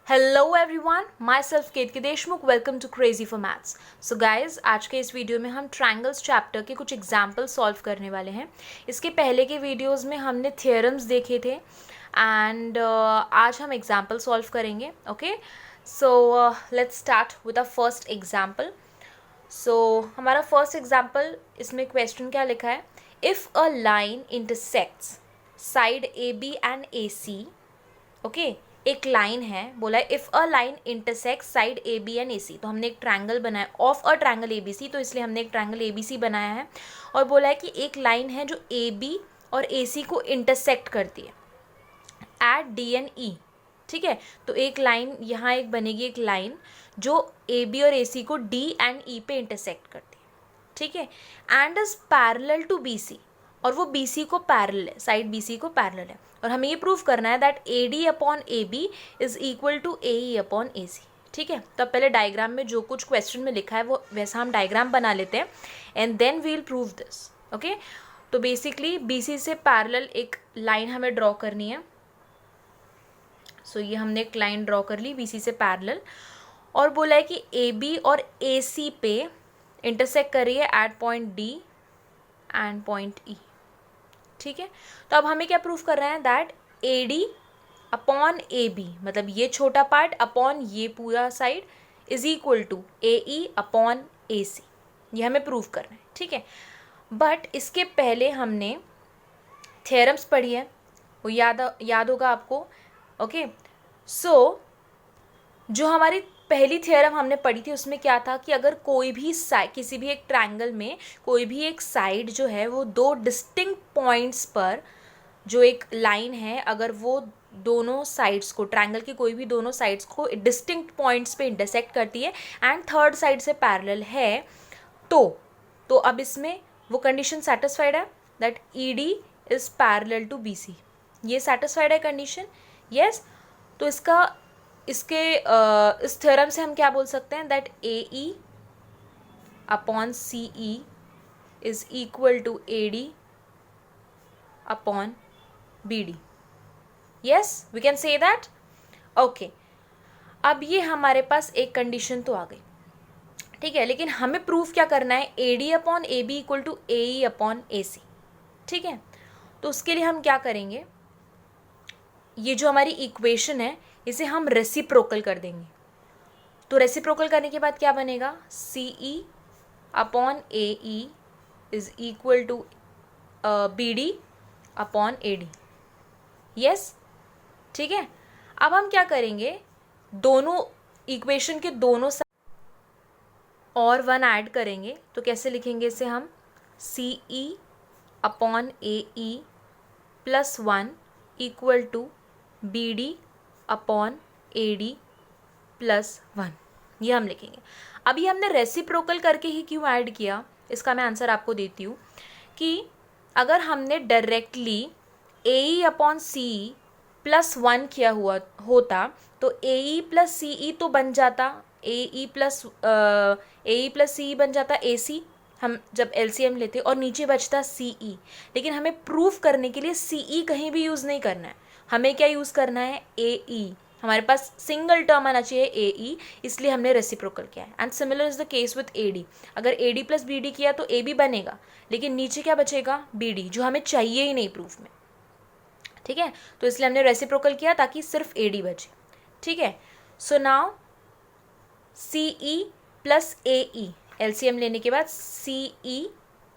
Hello everyone, myself Ketaki Deshmukh. Welcome to crazy for maths. So guys, आज के इस video में हम ट्रायंगल्स चैप्टर के कुछ एग्जाम्पल सॉल्व करने वाले हैं। इसके पहले के वीडियोस में हमने थियरम्स देखे थे एंड आज हम एग्जाम्पल सॉल्व करेंगे। Okay, so let's start with a first example. So हमारा फर्स्ट एग्जाम्पल, इसमें क्वेश्चन क्या लिखा है? If a line intersects side A B and A C, okay, एक लाइन है, बोला है if a line intersect side A B and A C. तो हमने एक ट्रायंगल बनाया of a triangle A B C, तो इसलिए हमने एक ट्रायंगल ए बी सी बनाया है। और बोला है कि एक लाइन है जो ए बी और ए सी को इंटरसेक्ट करती है एट डी एंड ई। ठीक है, तो एक लाइन यहाँ एक बनेगी, एक लाइन जो ए बी और ए सी को डी एंड ई पे इंटरसेक्ट करती है। ठीक है, and is parallel to B C, और वो बी सी को पैरेलल है, साइड बी सी को पैरेलल है। और हमें ये प्रूव करना है that A D upon A B is equal to A E upon A C. ठीक है, तो अब पहले डायग्राम में जो कुछ क्वेश्चन में लिखा है वो वैसा हम डायग्राम बना लेते हैं and then we will prove this. Okay, तो बेसिकली बी सी से पैरेलल एक लाइन हमें ड्रॉ करनी है। सो ये हमने एक लाइन ड्रॉ कर ली बी सी से पैरेलल, और बोला है कि ए बी और ए सी पे इंटरसेक्ट कर रही है at point D and point E. ठीक है, तो अब हमें क्या प्रूफ कर रहे हैं? That A D upon A B, मतलब ये छोटा पार्ट अपॉन ये पूरा side is equal to A E upon A C. ये हमें प्रूफ करना है। ठीक है, बट इसके पहले हमने थ्योरम्स पढ़ी है, वो याद होगा आपको। ओके, सो जो हमारी पहली थ्योरम हमने पढ़ी थी उसमें क्या था कि अगर कोई भी साइड, किसी भी एक ट्रायंगल में कोई भी एक साइड जो है वो दो डिस्टिंक्ट पॉइंट्स पर, जो एक लाइन है, अगर वो दोनों साइड्स को, ट्रायंगल की कोई भी दोनों साइड्स को डिस्टिंक्ट पॉइंट्स पे इंटरसेक्ट करती है एंड थर्ड साइड से पैरेलल है, तो अब इसमें वो कंडीशन सेटिस्फाइड है that E D is parallel to B C. ये सेटिस्फाइड है कंडीशन? यस। तो इस थ्योरम से हम क्या बोल सकते हैं? That A E upon C E is equal to A D upon B D. Yes, we can say that. Okay, अब ये हमारे पास एक कंडीशन तो आ गई। ठीक है, लेकिन हमें प्रूफ क्या करना है? A D upon A B equal to A E upon A C. ठीक है, तो उसके लिए हम क्या करेंगे? ये जो हमारी इक्वेशन है इसे हम रेसिप्रोकल कर देंगे। तो रेसिप्रोकल करने के बाद क्या बनेगा? C E upon A E is equal to B D upon A D. Yes, ठीक है। अब हम क्या करेंगे? दोनों इक्वेशन के दोनों और वन ऐड करेंगे। तो कैसे लिखेंगे इसे हम? C E upon A E plus one equal to B D upon A D plus one. ये हम लिखेंगे। अभी हमने रेसिप्रोकल करके ही क्यों ऐड किया, इसका मैं आंसर आपको देती हूँ कि अगर हमने डायरेक्टली ए E upon C E plus one किया हुआ होता तो ए ई प्लस सी ई तो बन जाता ए ई प्लस सी ई बन जाता ए सी, हम जब एलसीएम लेते, और नीचे बचता सी ई। लेकिन हमें प्रूफ करने के लिए सी ई कहीं भी यूज़ नहीं करना है, हमें क्या यूज़ करना है? ए ई। हमारे पास सिंगल टर्म आना चाहिए ए ई, इसलिए हमने रेसिप्रोकल किया है। And similar is the case with A D. अगर A D plus B D किया तो ए बी बनेगा, लेकिन नीचे क्या बचेगा? बी डी, जो हमें चाहिए ही नहीं प्रूफ में। ठीक है, तो इसलिए हमने रेसिप्रोकल किया ताकि सिर्फ ए डी बचे। ठीक है, so now C E plus A E, LCM लेने के बाद सी E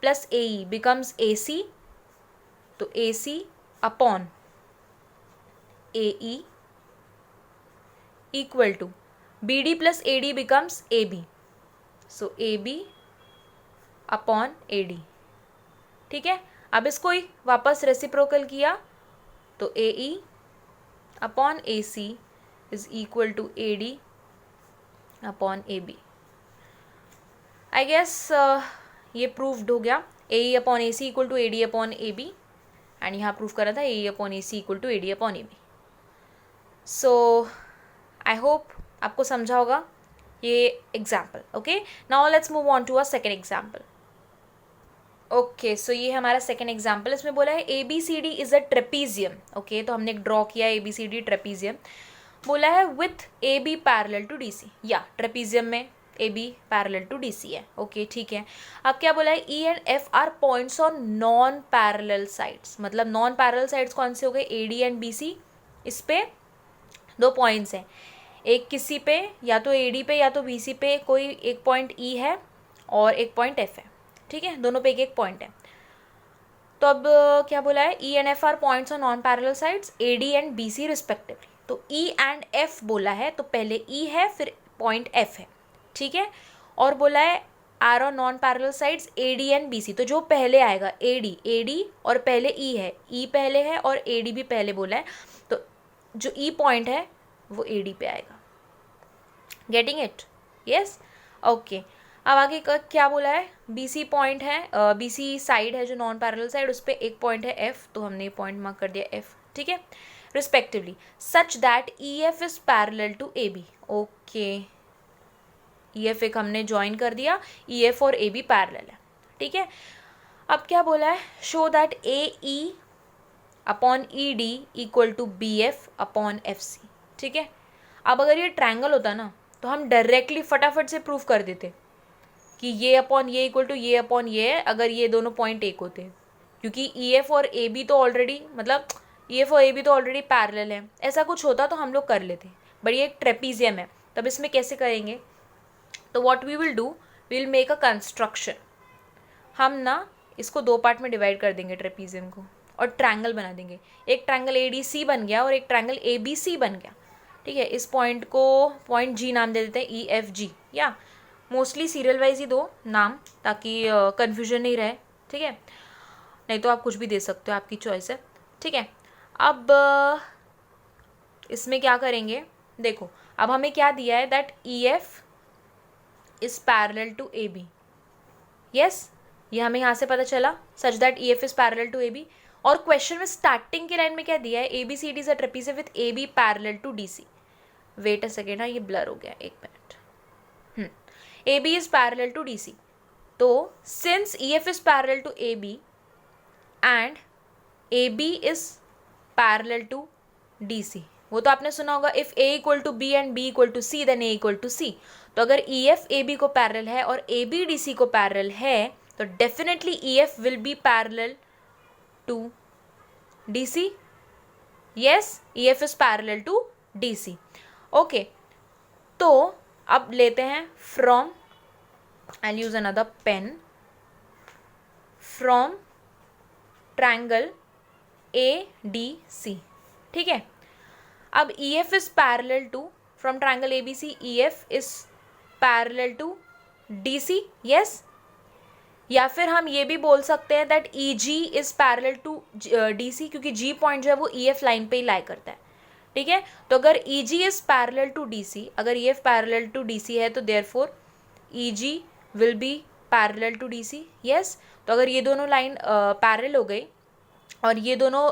plus A E becomes A C, तो A C upon A E equal to B D plus A D becomes A B, so A B upon A D. ठीक है, अब इसको ही वापस रेसिप्रोकल किया तो A E upon A C is equal to A D upon A B. I guess ये proved हो गया। A E upon A C equal to A D upon A B, and यहाँ प्रूव करा था A E upon A C equal to A D upon A B. So I hope आपको समझा होगा ये example. Okay, now let's move on to a second example. Okay, so ये हमारा second example, इसमें बोला है A B C D is a trapezium. Okay, तो हमने एक ड्रॉ किया A B C D trapezium. बोला है with A B parallel to D C, या ट्रेपीजियम में A B parallel to D C है, ओके ठीक है। अब क्या बोला है, E and F are points on non parallel sides, मतलब नॉन पैरेलल साइड्स कौन से हो गए, A D and B C, इस पे दो पॉइंट्स हैं, एक किसी पे या तो ए डी पे या तो बी सी पे कोई एक पॉइंट ई है और एक पॉइंट एफ है, ठीक है, दोनों पे एक एक पॉइंट है। तो अब क्या बोला है, E and F are points on non parallel sides A D and B C respectively. तो ई एंड एफ बोला है तो पहले ई है फिर पॉइंट एफ है, ठीक है। और बोला है are on non parallel sides A D and B C, तो जो पहले आएगा ए डी और पहले ई है, ई पहले है और ए डी भी पहले बोला है, तो जो ई पॉइंट है वो ए डी पे आएगा। Getting it, yes, okay. अब आगे क्या बोला है, बी सी पॉइंट है, बी सी साइड है जो नॉन पैरेलल साइड, उस पर एक पॉइंट है एफ, तो हमने ये पॉइंट मार्क कर दिया एफ, ठीक है, respectively such that E F is parallel to A B, okay, E F एक हमने ज्वाइन कर दिया, ई एफ और ए बी पैरेलल है, ठीक है। अब क्या बोला है, show that A E upon E D equal to B F upon F C, ठीक है। अब अगर ये ट्रायंगल होता ना तो हम डायरेक्टली फटाफट से प्रूफ कर देते कि ये अपॉन ये इक्वल टू ये अपॉन ये है, अगर ये दोनों पॉइंट एक होते, क्योंकि ई एफ और ए बी तो ऑलरेडी, मतलब ई एफ और ए बी तो ऑलरेडी पैरेलल है, ऐसा कुछ होता तो हम लोग कर लेते, बट ये एक ट्रेपीजियम है, तब इसमें कैसे करेंगे, तो what we will do, we will make a construction, हम ना इसको दो पार्ट में डिवाइड कर देंगे ट्रेपीजियम को और ट्रायंगल बना देंगे, एक ट्रायंगल ए डी सी बन गया और एक ट्रायंगल ए बी सी बन गया, ठीक है। इस पॉइंट को पॉइंट जी नाम दे देते हैं, ई एफ जी, या मोस्टली सीरियल वाइज ही दो नाम ताकि कन्फ्यूजन नहीं रहे, ठीक है, नहीं तो आप कुछ भी दे सकते हो, आपकी चॉइस है, ठीक है। अब इसमें क्या करेंगे, देखो अब हमें क्या दिया है, that E F is parallel to A B, yes, ये हमें यहाँ से पता चला, such that E F is parallel to A B, और क्वेश्चन में स्टार्टिंग की लाइन में क्या दिया है, A B C D is a trapezium with A B parallel to D C, wait a second, हाँ ये ब्लर हो गया, एक minute, A B is parallel to D C, तो since E F is parallel to A B and A B is parallel to D C, वो तो आपने सुना होगा, if A equal to B and B equal to C then A equal to C, तो अगर E F A B को parallel है और ए बी डी सी को पैरेलल है तो definitely E F will be parallel to D C, yes, E F is parallel to D C, okay. तो अब लेते हैं from, I use another pen, from triangle A D C, ठीक है। अब E F is parallel to, from triangle A B C E F is parallel to D C, yes, या फिर हम ये भी बोल सकते हैं that E G is parallel to D सी, क्योंकि जी पॉइंट जो है वो ई एफ लाइन पे ही लाई करता है, ठीक है। तो अगर E G is parallel to D C, अगर E F parallel to D C है तो therefore E G will be parallel to D C, yes. तो अगर ये दोनों लाइन पैरेलल हो गई और ये दोनों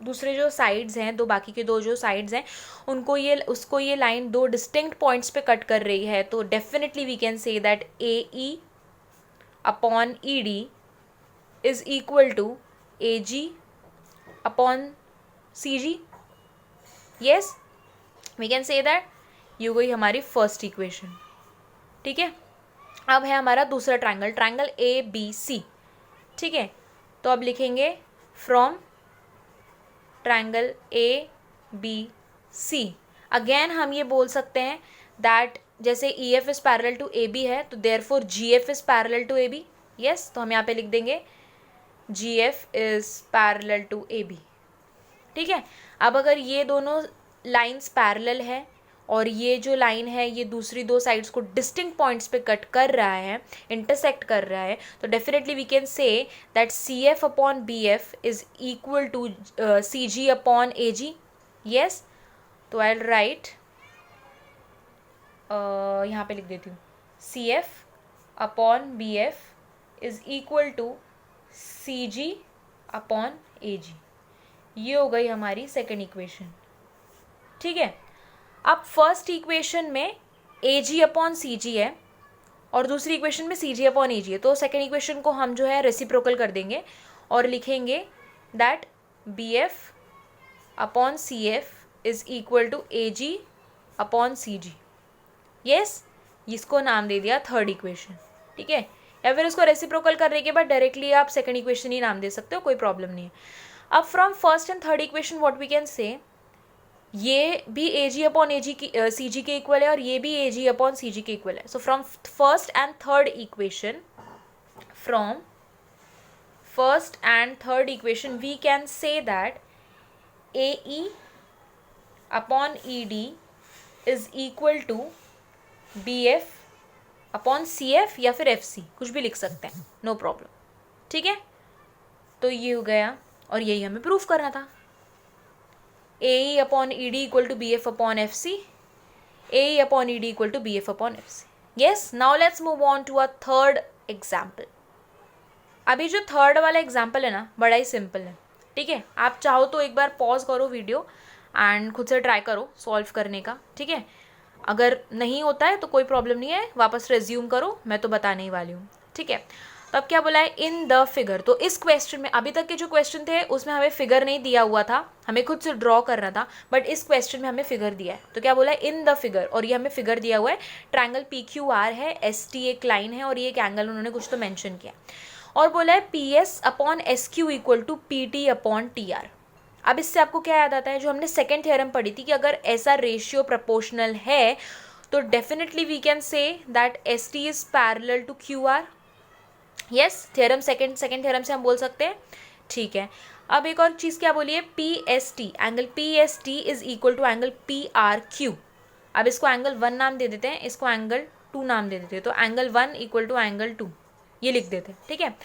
दूसरे जो साइड्स हैं, दो बाकी के दो जो साइड्स हैं उसको ये लाइन दो डिस्टिंक्ट पॉइंट्स पे कट कर रही है, तो definitely we can say that A E upon E D is equal to A G upon C G, yes, we can say that, ये गई हमारी फर्स्ट इक्वेशन, ठीक है। अब है हमारा दूसरा triangle, triangle A B C, ठीक है। तो अब लिखेंगे from triangle A B C, again हम ये बोल सकते हैं दैट जैसे E F is parallel to A B है तो therefore G F is parallel to A B, yes, तो हम यहाँ पे लिख देंगे G F is parallel to A B, ठीक है। अब अगर ये दोनों लाइंस पैरेलल है और ये जो लाइन है ये दूसरी दो साइड्स को डिस्टिंक्ट पॉइंट्स पे कट कर रहा है, इंटरसेक्ट कर रहा है, तो definitely we can say that C F upon B F is equal to C G upon A G, yes. तो आई विल राइट, यहाँ पे लिख देती हूँ, C F upon B F is equal to C G upon A G, ये हो गई हमारी सेकेंड इक्वेशन, ठीक है। अब फर्स्ट इक्वेशन में ए जी अपॉन सी जी है और दूसरी इक्वेशन में सी जी अपॉन ए जी है, तो सेकेंड इक्वेशन को हम जो है रेसिप्रोकल कर देंगे और लिखेंगे that B F upon C F is equal to A G upon C G. Yes, इसको नाम दे दिया थर्ड इक्वेशन, ठीक है। या फिर इसको रेसिप्रोकल करने के बाद डायरेक्टली आप सेकंड इक्वेशन ही नाम दे सकते हो, कोई प्रॉब्लम नहीं है। अब from first and third equation what we can say, ये भी ए जी अपॉन ए जी की सी जी के इक्वल है और ये भी ए जी अपॉन सी जी के इक्वल है। So from first and third equation, from first and third equation we can say that A E upon E D is equal to B F upon C F या फिर F C, कुछ भी लिख सकते हैं, no problem, ठीक है। तो ये हो गया और यही हमें प्रूफ करना था। A E upon E D equal to B F upon F C, A E upon E D equal to B F upon F C. Yes, now let's move on to a third example. अभी जो third वाला example है ना, बड़ा ही simple है, ठीक है। आप चाहो तो एक बार पॉज करो वीडियो एंड खुद से ट्राई करो सॉल्व करने का, ठीक है। अगर नहीं होता है तो कोई प्रॉब्लम नहीं है, वापस रिज्यूम करो, मैं तो बताने ही वाली हूँ, ठीक है। तो अब क्या बोला है, इन द फिगर। तो इस क्वेश्चन में, अभी तक के जो क्वेश्चन थे उसमें हमें फिगर नहीं दिया हुआ था, हमें खुद से ड्रॉ करना था, बट इस क्वेश्चन में हमें फिगर दिया है। तो क्या बोला है, इन द फिगर, और ये हमें फिगर दिया हुआ है, ट्रायंगल पी क्यू आर है, एस टी एक लाइन है और ये एक एंगल उन्होंने कुछ तो मेंशन किया, और बोला है P S upon S Q equal to P T upon T R. अब इससे आपको क्या याद आता है, जो हमने सेकेंड थ्योरम पढ़ी थी कि अगर ऐसा रेशियो प्रोपोर्शनल है तो definitely we can say that S T is parallel to Q R. Yes, theorem second theorem से हम बोल सकते हैं, ठीक है। अब एक और चीज़ क्या बोली है, P S T, angle P S T is equal to angle P R Q. अब इसको एंगल 1 नाम दे देते हैं, इसको एंगल 2 नाम दे देते हैं, तो एंगल 1 इक्वल टू एंगल 2 ये लिख देते हैं, ठीक है।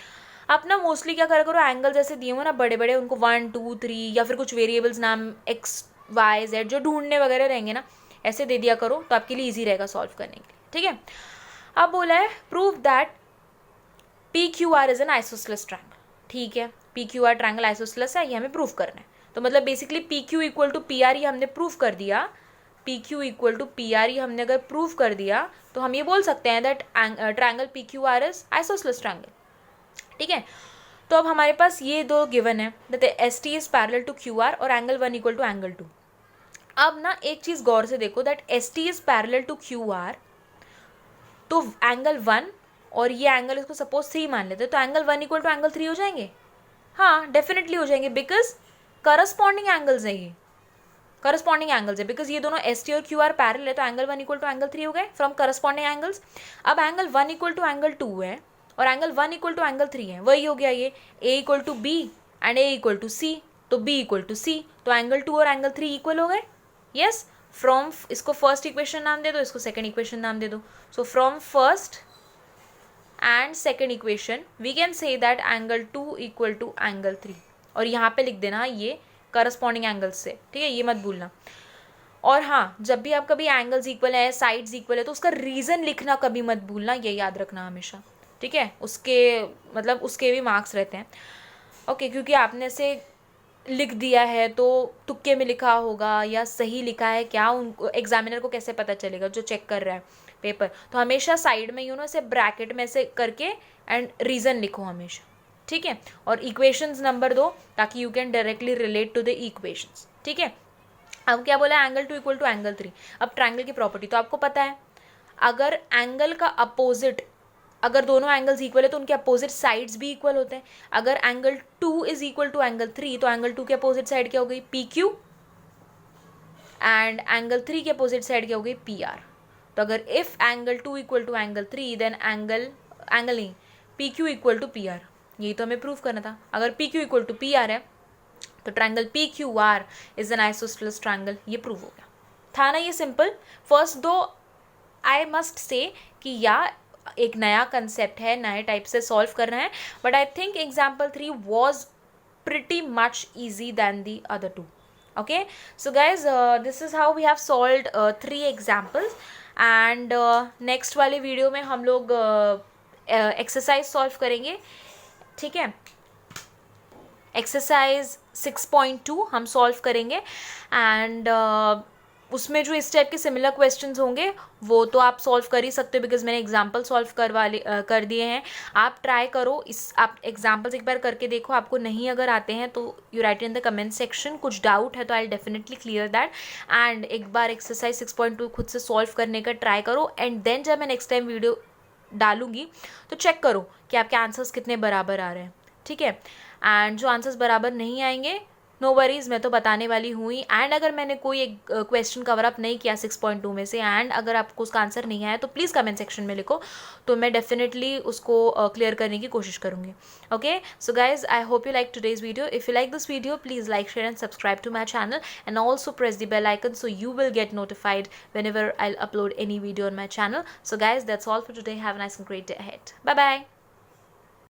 आप ना मोस्टली क्या करा करो, एंगल जैसे दिए हुए ना बड़े बड़े, उनको 1 2 3 या फिर कुछ वेरिएबल्स नाम एक्स वाई जेड जो ढूंढने वगैरह रहेंगे ना, ऐसे दे दिया करो, तो आपके लिए ईजी रहेगा सॉल्व करने के लिए, ठीक है। अब बोला है prove that P Q R is an isosceles triangle, ठीक है। P Q R triangle isosceles है, ये हमें प्रूव करना है। तो मतलब basically P Q equal to P R ये हमने प्रूव कर दिया, P Q equal to P R ये हमने अगर प्रूव कर दिया तो हम ये बोल सकते हैं that triangle P Q R is isosceles triangle, ठीक है। तो अब हमारे पास ये दो गिवन है, that S T is parallel to Q R और एंगल 1 इक्वल टू एंगल 2। अब ना एक चीज़ गौर से देखो, that S T is parallel to Q R, तो एंगल 1 और ये एंगल इसको सपोज 3 मान लेते, तो एंगल 1 इक्वल टू एंगल 3 हो जाएंगे। हाँ, डेफिनेटली हो जाएंगे, बिकॉज करस्पॉन्डिंग एंगल्स है, ये करस्पॉन्डिंग एंगल्स है, बिकॉज ये दोनों एस टी और क्यू आर पैरेलल है, तो एंगल 1 इक्वल टू एंगल 3 हो गए फ्रॉम करस्पॉन्डिंग एंगल्स। अब एंगल 1 इक्वल टू एंगल 2 है और एंगल 1 इक्वल टू एंगल 3 है, वही हो गया ये A equal to B and A equal to C, तो बी इक्वल टू सी, तो एंगल 2 और एंगल 3 इक्वल हो गए। यस, फ्रॉम, इसको फर्स्ट इक्वेशन नाम दे दो, इसको सेकेंड इक्वेशन नाम दे दो। So from first and second equation we can say that angle 2 equal to angle 3, और यहाँ पे लिख देना ये करस्पॉन्डिंग एंगल्स से, ठीक है, ये मत भूलना। और हाँ, जब भी आप कभी एंगल्स इक्वल है, साइड्स इक्वल है, तो उसका रीज़न लिखना कभी मत भूलना, ये याद रखना हमेशा, ठीक है। उसके मतलब उसके भी मार्क्स रहते हैं, ओके, क्योंकि आपने से लिख दिया है तो तुक्के में लिखा होगा या सही लिखा है क्या, उनको एग्जामिनर को कैसे पता चलेगा जो चेक कर रहा है पेपर। तो हमेशा साइड में ऐसे ब्रैकेट में से करके एंड रीज़न लिखो हमेशा, ठीक है। और इक्वेशंस नंबर दो ताकि you can directly relate to the equations, ठीक है। अब क्या बोला, एंगल 2 इक्वल टू एंगल 3। अब ट्रायंगल की प्रॉपर्टी तो आपको पता है, अगर एंगल का अपोजिट, अगर दोनों एंगल्स इक्वल है तो उनके अपोजिट साइड्स भी इक्वल होते हैं। अगर angle 2 is equal to angle 3 तो एंगल 2 के अपोजिट साइड क्या हो गई, पी क्यू, एंड एंगल 3 के अपोजिट साइड क्या हो गई, पी आर। तो अगर if angle 2 equal to angle 3 then angle नहीं, P Q equal to P R, यही तो हमें प्रूव करना था। अगर P Q equal to P R है तो triangle P Q R is an isosceles triangle, ये प्रूव हो गया था ना, ये सिंपल। फर्स्ट दो आई मस्ट से कि या एक नया कंसेप्ट है, नए टाइप से सॉल्व कर रहे हैं, but I think example 3 was pretty much easy than the other 2। okay, so guys, this is how we have solved 3 examples, and next वाले वीडियो में हम लोग एक्सरसाइज सॉल्व करेंगे, ठीक है। एक्सरसाइज 6.2 हम सॉल्व करेंगे, एंड उसमें जो इस टाइप के सिमिलर क्वेश्चंस होंगे वो तो आप सॉल्व कर ही सकते हो, बिकॉज मैंने एग्जाम्पल सॉल्व कर दिए हैं। आप ट्राई करो, आप एग्जाम्पल्स एक बार करके देखो, आपको नहीं अगर आते हैं तो you right in the comment section. कुछ डाउट है तो I definitely clear that. And एक बार एक्सरसाइज 6.2 खुद से सॉल्व करने का ट्राई करो, एंड देन जब मैं नेक्स्ट टाइम वीडियो डालूंगी तो चेक करो कि आपके आंसर्स कितने बराबर आ रहे हैं, ठीक है। एंड जो आंसर्स बराबर नहीं आएंगे, नो वरीज, मैं तो बताने वाली हुई। एंड अगर मैंने कोई एक क्वेश्चन कवर अप नहीं किया 6.2 में से, एंड अगर आपको उसका आंसर नहीं आया, तो प्लीज़ कमेंट सेक्शन में लिखो, तो मैं डेफिनेटली उसको क्लियर करने की कोशिश करूँगी। Okay, so guys, I hope you like today's video. If you like this video, please like, share and subscribe to my channel, and also press the bell icon so you will get notified whenever I'll upload any video on my channel. So guys, that's all for today. Have a nice and great day ahead. Bye bye.